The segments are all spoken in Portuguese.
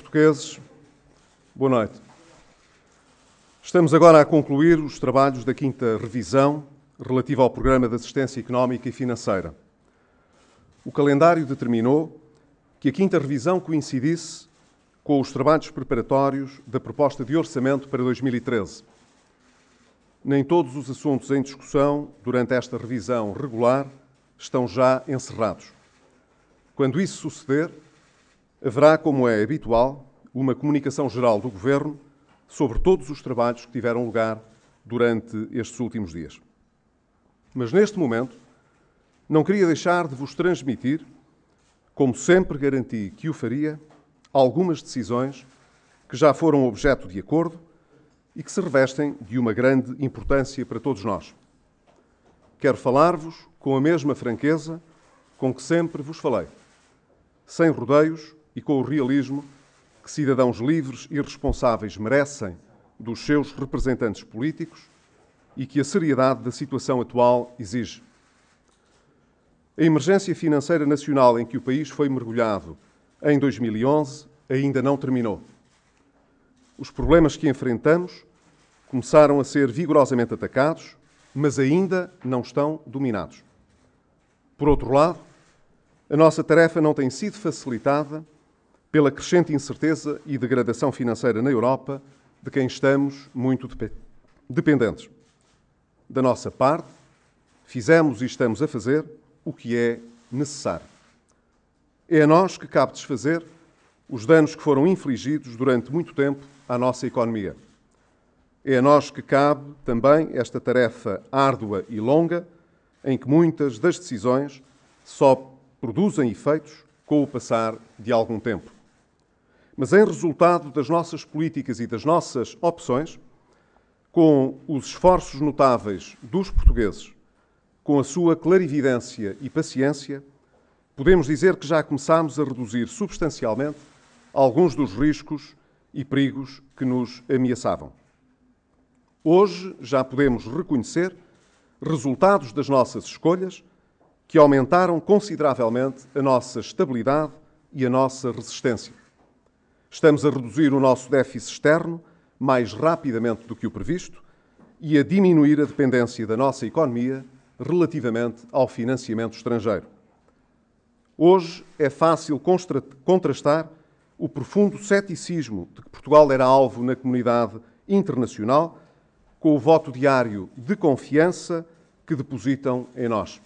portugueses, boa noite. Estamos agora a concluir os trabalhos da quinta revisão relativa ao Programa de Assistência Económica e Financeira. O calendário determinou que a quinta revisão coincidisse com os trabalhos preparatórios da proposta de orçamento para 2013. Nem todos os assuntos em discussão durante esta revisão regular estão já encerrados. Quando isso suceder, haverá, como é habitual, uma comunicação geral do Governo sobre todos os trabalhos que tiveram lugar durante estes últimos dias. Mas, neste momento, não queria deixar de vos transmitir, como sempre garanti que o faria, algumas decisões que já foram objeto de acordo e que se revestem de uma grande importância para todos nós. Quero falar-vos com a mesma franqueza com que sempre vos falei, sem rodeios e com o realismo que cidadãos livres e responsáveis merecem dos seus representantes políticos e que a seriedade da situação atual exige. A emergência financeira nacional em que o país foi mergulhado em 2011 ainda não terminou. Os problemas que enfrentamos começaram a ser vigorosamente atacados, mas ainda não estão dominados. Por outro lado, a nossa tarefa não tem sido facilitada pela crescente incerteza e degradação financeira na Europa, de quem estamos muito dependentes. Da nossa parte, fizemos e estamos a fazer o que é necessário. É a nós que cabe desfazer os danos que foram infligidos durante muito tempo à nossa economia. É a nós que cabe também esta tarefa árdua e longa, em que muitas das decisões só produzem efeitos com o passar de algum tempo. Mas em resultado das nossas políticas e das nossas opções, com os esforços notáveis dos portugueses, com a sua clarividência e paciência, podemos dizer que já começámos a reduzir substancialmente alguns dos riscos e perigos que nos ameaçavam. Hoje já podemos reconhecer resultados das nossas escolhas que aumentaram consideravelmente a nossa estabilidade e a nossa resistência. Estamos a reduzir o nosso déficit externo mais rapidamente do que o previsto e a diminuir a dependência da nossa economia relativamente ao financiamento estrangeiro. Hoje é fácil contrastar o profundo ceticismo de que Portugal era alvo na comunidade internacional com o voto diário de confiança que depositam em nós.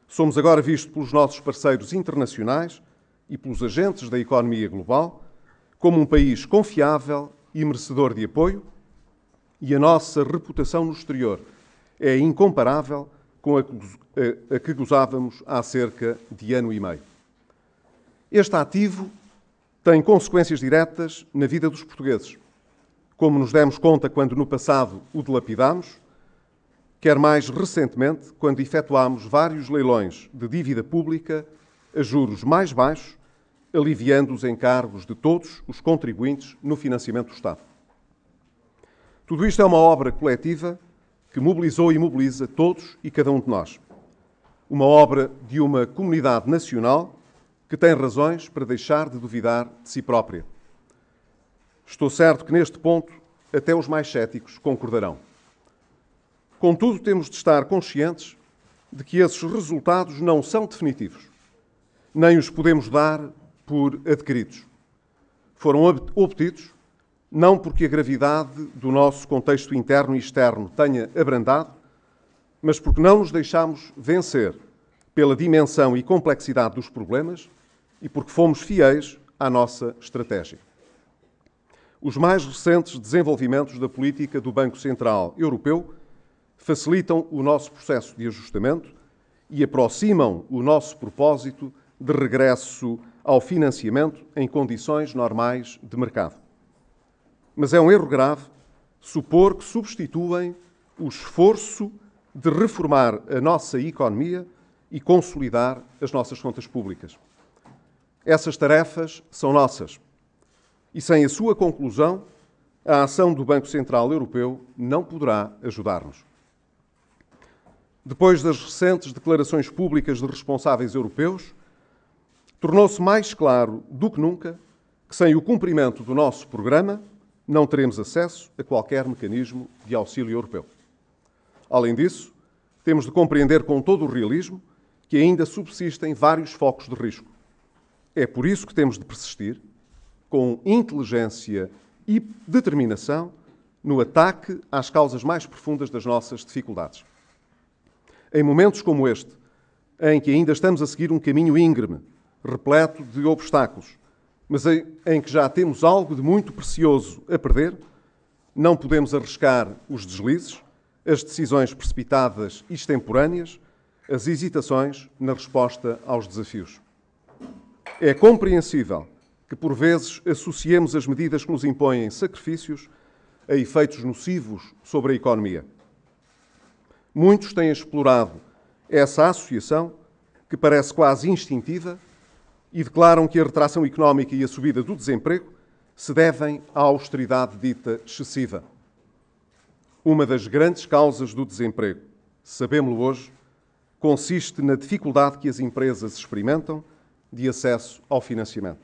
Somos agora vistos pelos nossos parceiros internacionais e pelos agentes da economia global como um país confiável e merecedor de apoio, e a nossa reputação no exterior é incomparável com a que gozávamos há cerca de ano e meio. Este ativo tem consequências diretas na vida dos portugueses, como nos demos conta quando no passado o dilapidámos, quer mais recentemente quando efetuámos vários leilões de dívida pública a juros mais baixos, aliviando os encargos de todos os contribuintes no financiamento do Estado. Tudo isto é uma obra coletiva que mobilizou e mobiliza todos e cada um de nós. Uma obra de uma comunidade nacional que tem razões para deixar de duvidar de si própria. Estou certo que neste ponto até os mais céticos concordarão. Contudo, temos de estar conscientes de que esses resultados não são definitivos, nem os podemos dar por adquiridos. Foram obtidos não porque a gravidade do nosso contexto interno e externo tenha abrandado, mas porque não nos deixámos vencer pela dimensão e complexidade dos problemas e porque fomos fiéis à nossa estratégia. Os mais recentes desenvolvimentos da política do Banco Central Europeu facilitam o nosso processo de ajustamento e aproximam o nosso propósito de regresso ao financiamento em condições normais de mercado. Mas é um erro grave supor que substituem o esforço de reformar a nossa economia e consolidar as nossas contas públicas. Essas tarefas são nossas e, sem a sua conclusão, a ação do Banco Central Europeu não poderá ajudar-nos. Depois das recentes declarações públicas de responsáveis europeus, tornou-se mais claro do que nunca que sem o cumprimento do nosso programa não teremos acesso a qualquer mecanismo de auxílio europeu. Além disso, temos de compreender com todo o realismo que ainda subsistem vários focos de risco. É por isso que temos de persistir, com inteligência e determinação, no ataque às causas mais profundas das nossas dificuldades. Em momentos como este, em que ainda estamos a seguir um caminho íngreme, repleto de obstáculos, mas em que já temos algo de muito precioso a perder, não podemos arriscar os deslizes, as decisões precipitadas e extemporâneas, as hesitações na resposta aos desafios. É compreensível que, por vezes, associemos as medidas que nos impõem sacrifícios a efeitos nocivos sobre a economia. Muitos têm explorado essa associação, que parece quase instintiva, e declaram que a retração económica e a subida do desemprego se devem à austeridade dita excessiva. Uma das grandes causas do desemprego, sabemos-lo hoje, consiste na dificuldade que as empresas experimentam de acesso ao financiamento.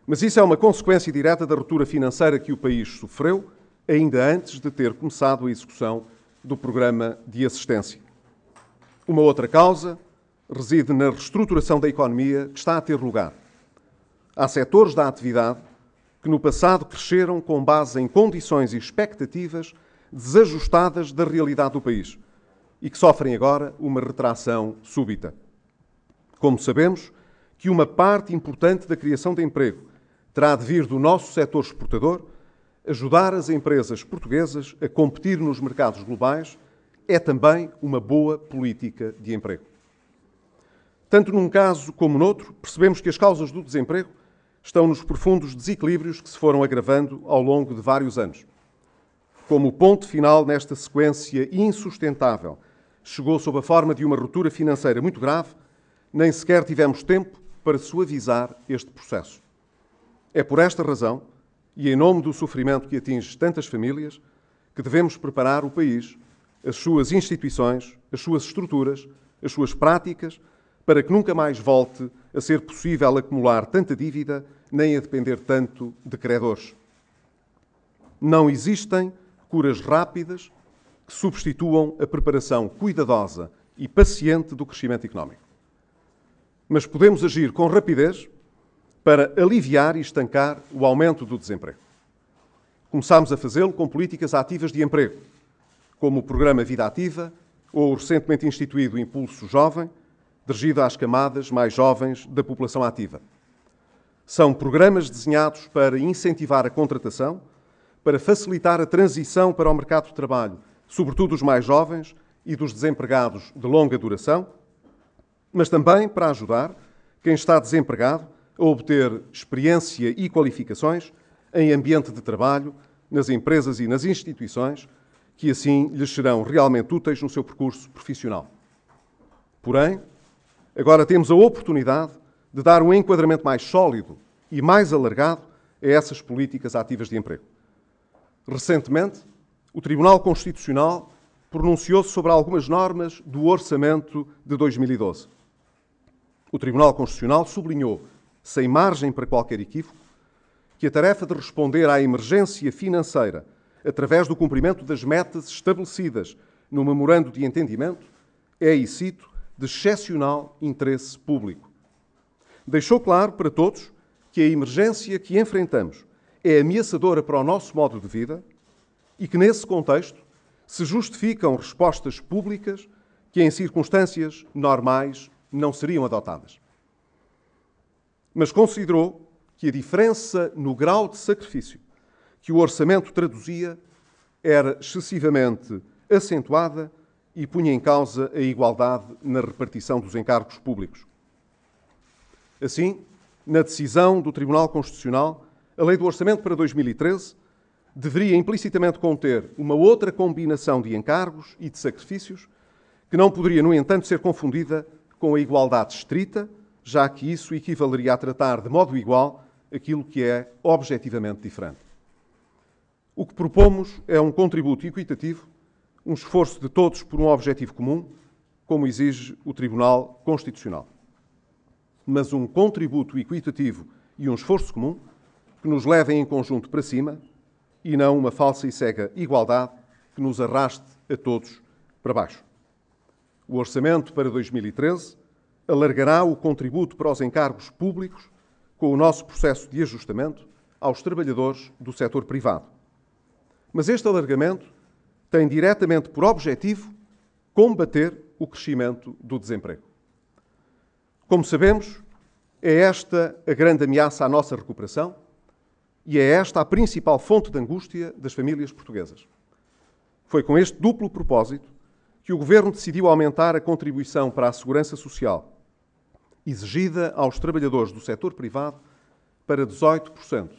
Mas isso é uma consequência direta da ruptura financeira que o país sofreu ainda antes de ter começado a execução do programa de assistência. Uma outra causa reside na reestruturação da economia que está a ter lugar. Há setores da atividade que no passado cresceram com base em condições e expectativas desajustadas da realidade do país e que sofrem agora uma retração súbita. Como sabemos que uma parte importante da criação de emprego terá de vir do nosso setor exportador, ajudar as empresas portuguesas a competir nos mercados globais é também uma boa política de emprego. Tanto num caso como noutro, percebemos que as causas do desemprego estão nos profundos desequilíbrios que se foram agravando ao longo de vários anos. Como o ponto final nesta sequência insustentável chegou sob a forma de uma ruptura financeira muito grave, nem sequer tivemos tempo para suavizar este processo. É por esta razão, e em nome do sofrimento que atinge tantas famílias, que devemos preparar o país, as suas instituições, as suas estruturas, as suas práticas, para que nunca mais volte a ser possível acumular tanta dívida, nem a depender tanto de credores. Não existem curas rápidas que substituam a preparação cuidadosa e paciente do crescimento económico. Mas podemos agir com rapidez para aliviar e estancar o aumento do desemprego. Começámos a fazê-lo com políticas ativas de emprego, como o Programa Vida Ativa ou o recentemente instituído Impulso Jovem, dirigido às camadas mais jovens da população ativa. São programas desenhados para incentivar a contratação, para facilitar a transição para o mercado de trabalho, sobretudo dos mais jovens e dos desempregados de longa duração, mas também para ajudar quem está desempregado a obter experiência e qualificações em ambiente de trabalho, nas empresas e nas instituições, que assim lhes serão realmente úteis no seu percurso profissional. Porém, agora temos a oportunidade de dar um enquadramento mais sólido e mais alargado a essas políticas ativas de emprego. Recentemente, o Tribunal Constitucional pronunciou-se sobre algumas normas do Orçamento de 2012. O Tribunal Constitucional sublinhou, sem margem para qualquer equívoco, que a tarefa de responder à emergência financeira através do cumprimento das metas estabelecidas no Memorando de Entendimento é, e cito, de excepcional interesse público. Deixou claro para todos que a emergência que enfrentamos é ameaçadora para o nosso modo de vida e que, nesse contexto, se justificam respostas públicas que, em circunstâncias normais, não seriam adotadas. Mas considerou que a diferença no grau de sacrifício que o orçamento traduzia era excessivamente acentuada e punha em causa a igualdade na repartição dos encargos públicos. Assim, na decisão do Tribunal Constitucional, a Lei do Orçamento para 2013 deveria implicitamente conter uma outra combinação de encargos e de sacrifícios que não poderia, no entanto, ser confundida com a igualdade estrita, já que isso equivaleria a tratar de modo igual aquilo que é objetivamente diferente. O que propomos é um contributo equitativo, um esforço de todos por um objetivo comum, como exige o Tribunal Constitucional. Mas um contributo equitativo e um esforço comum que nos levem em conjunto para cima e não uma falsa e cega igualdade que nos arraste a todos para baixo. O orçamento para 2013 alargará o contributo para os encargos públicos com o nosso processo de ajustamento aos trabalhadores do setor privado. Mas este alargamento tem diretamente por objetivo combater o crescimento do desemprego. Como sabemos, é esta a grande ameaça à nossa recuperação e é esta a principal fonte de angústia das famílias portuguesas. Foi com este duplo propósito que o Governo decidiu aumentar a contribuição para a segurança social exigida aos trabalhadores do setor privado para 18%,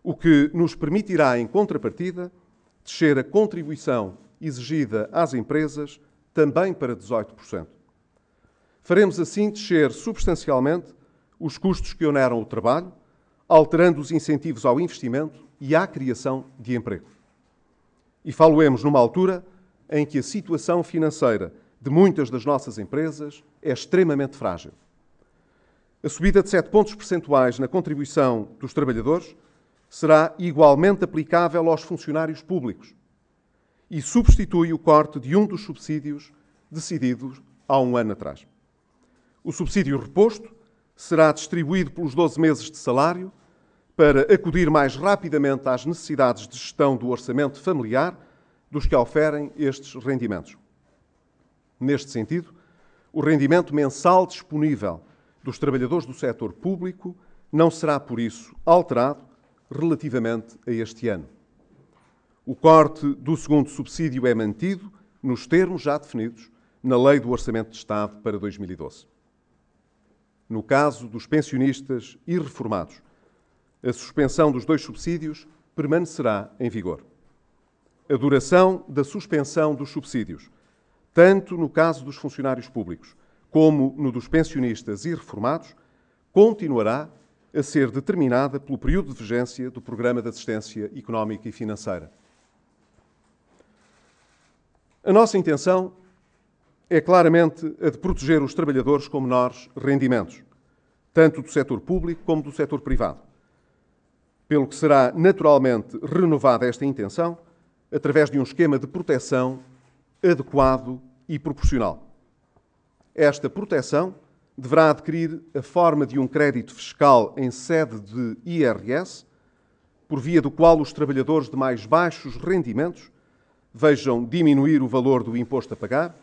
o que nos permitirá, em contrapartida, descer a contribuição exigida às empresas também para 18%. Faremos assim descer substancialmente os custos que oneram o trabalho, alterando os incentivos ao investimento e à criação de emprego. E falo-emos numa altura em que a situação financeira de muitas das nossas empresas é extremamente frágil. A subida de 7 pontos percentuais na contribuição dos trabalhadores será igualmente aplicável aos funcionários públicos e substitui o corte de um dos subsídios decididos há um ano atrás. O subsídio reposto será distribuído pelos 12 meses de salário para acudir mais rapidamente às necessidades de gestão do orçamento familiar dos que oferem estes rendimentos. Neste sentido, o rendimento mensal disponível dos trabalhadores do setor público não será, por isso, alterado relativamente a este ano. O corte do segundo subsídio é mantido nos termos já definidos na Lei do Orçamento de Estado para 2012. No caso dos pensionistas e reformados, a suspensão dos 2 subsídios permanecerá em vigor. A duração da suspensão dos subsídios, tanto no caso dos funcionários públicos como no dos pensionistas e reformados, continuará a ser determinada pelo período de vigência do Programa de Assistência Económica e Financeira. A nossa intenção é claramente a de proteger os trabalhadores com menores rendimentos, tanto do setor público como do setor privado, pelo que será naturalmente renovada esta intenção através de um esquema de proteção adequado e proporcional. Esta proteção deverá adquirir a forma de um crédito fiscal em sede de IRS, por via do qual os trabalhadores de mais baixos rendimentos vejam diminuir o valor do imposto a pagar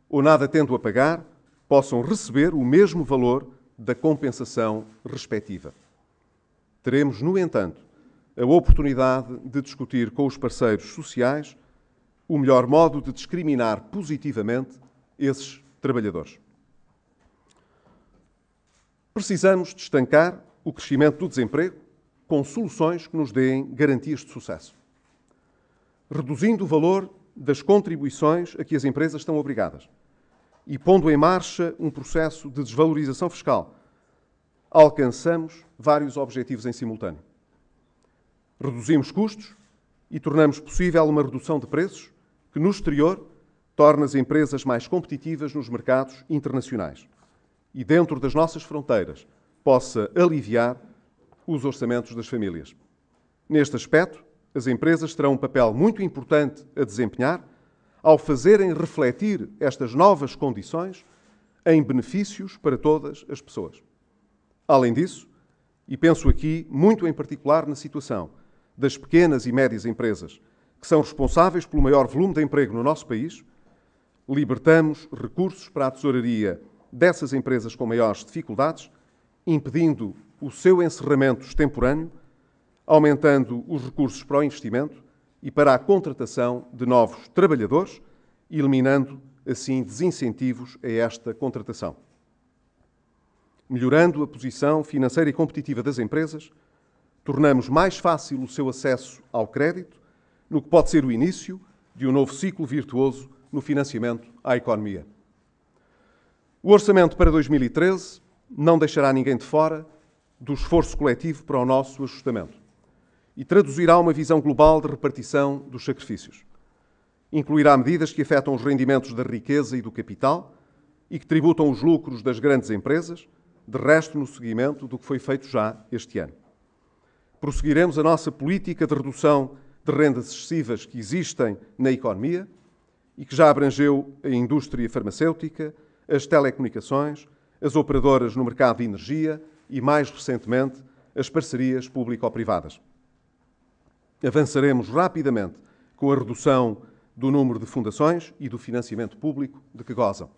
ou, nada tendo a pagar, possam receber o mesmo valor da compensação respectiva. Teremos, no entanto, a oportunidade de discutir com os parceiros sociais o melhor modo de discriminar positivamente esses trabalhadores. Precisamos de estancar o crescimento do desemprego com soluções que nos deem garantias de sucesso. Reduzindo o valor das contribuições a que as empresas estão obrigadas e pondo em marcha um processo de desvalorização fiscal, alcançamos vários objetivos em simultâneo. Reduzimos custos e tornamos possível uma redução de preços que, no exterior, torna as empresas mais competitivas nos mercados internacionais e, dentro das nossas fronteiras, possa aliviar os orçamentos das famílias. Neste aspecto, as empresas terão um papel muito importante a desempenhar ao fazerem refletir estas novas condições em benefícios para todas as pessoas. Além disso, e penso aqui muito em particular na situação das pequenas e médias empresas, que são responsáveis pelo maior volume de emprego no nosso país, libertamos recursos para a tesouraria dessas empresas com maiores dificuldades, impedindo o seu encerramento extemporâneo, aumentando os recursos para o investimento e para a contratação de novos trabalhadores, eliminando, assim, desincentivos a esta contratação. Melhorando a posição financeira e competitiva das empresas, tornamos mais fácil o seu acesso ao crédito, no que pode ser o início de um novo ciclo virtuoso no financiamento à economia. O orçamento para 2013 não deixará ninguém de fora do esforço coletivo para o nosso ajustamento e traduzirá uma visão global de repartição dos sacrifícios. Incluirá medidas que afetam os rendimentos da riqueza e do capital e que tributam os lucros das grandes empresas, de resto no seguimento do que foi feito já este ano. Prosseguiremos a nossa política de redução de rendas excessivas que existem na economia e que já abrangeu a indústria farmacêutica, as telecomunicações, as operadoras no mercado de energia e, mais recentemente, as parcerias público-privadas. Avançaremos rapidamente com a redução do número de fundações e do financiamento público de que gozam.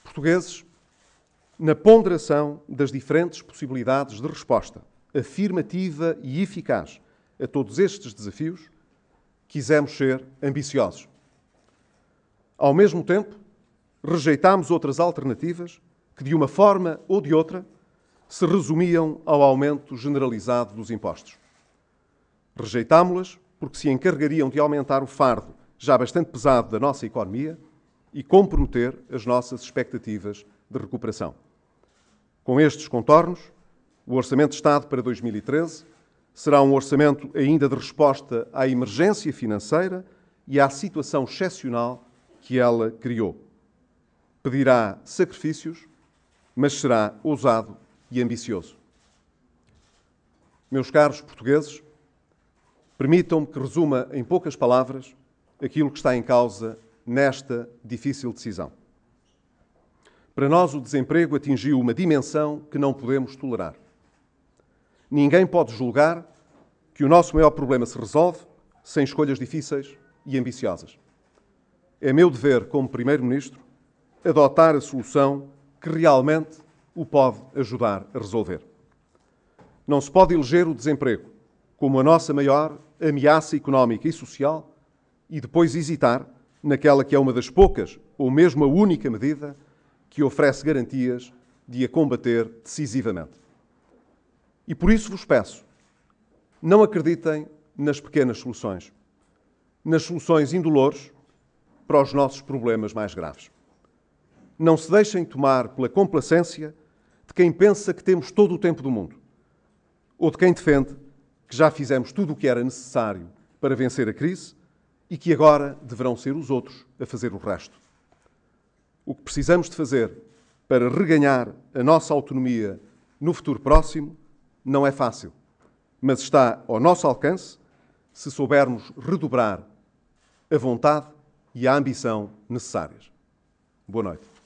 Portugueses, na ponderação das diferentes possibilidades de resposta afirmativa e eficaz a todos estes desafios, quisemos ser ambiciosos. Ao mesmo tempo, rejeitámos outras alternativas que, de uma forma ou de outra, se resumiam ao aumento generalizado dos impostos. Rejeitámo-las porque se encarregariam de aumentar o fardo já bastante pesado da nossa economia e comprometer as nossas expectativas de recuperação. Com estes contornos, o Orçamento de Estado para 2013 será um orçamento ainda de resposta à emergência financeira e à situação excepcional que ela criou. Pedirá sacrifícios, mas será ousado e ambicioso. Meus caros portugueses, permitam-me que resuma em poucas palavras aquilo que está em causa nesta difícil decisão. Para nós, o desemprego atingiu uma dimensão que não podemos tolerar. Ninguém pode julgar que o nosso maior problema se resolve sem escolhas difíceis e ambiciosas. É meu dever, como Primeiro-Ministro, adotar a solução que realmente o pode ajudar a resolver. Não se pode eleger o desemprego como a nossa maior ameaça económica e social e depois hesitar naquela que é uma das poucas, ou mesmo a única medida que oferece garantias de a combater decisivamente. E por isso vos peço, não acreditem nas pequenas soluções, nas soluções indolores para os nossos problemas mais graves. Não se deixem tomar pela complacência de quem pensa que temos todo o tempo do mundo, ou de quem defende que já fizemos tudo o que era necessário para vencer a crise e que agora deverão ser os outros a fazer o resto. O que precisamos de fazer para reganhar a nossa autonomia no futuro próximo não é fácil, mas está ao nosso alcance se soubermos redobrar a vontade e a ambição necessárias. Boa noite.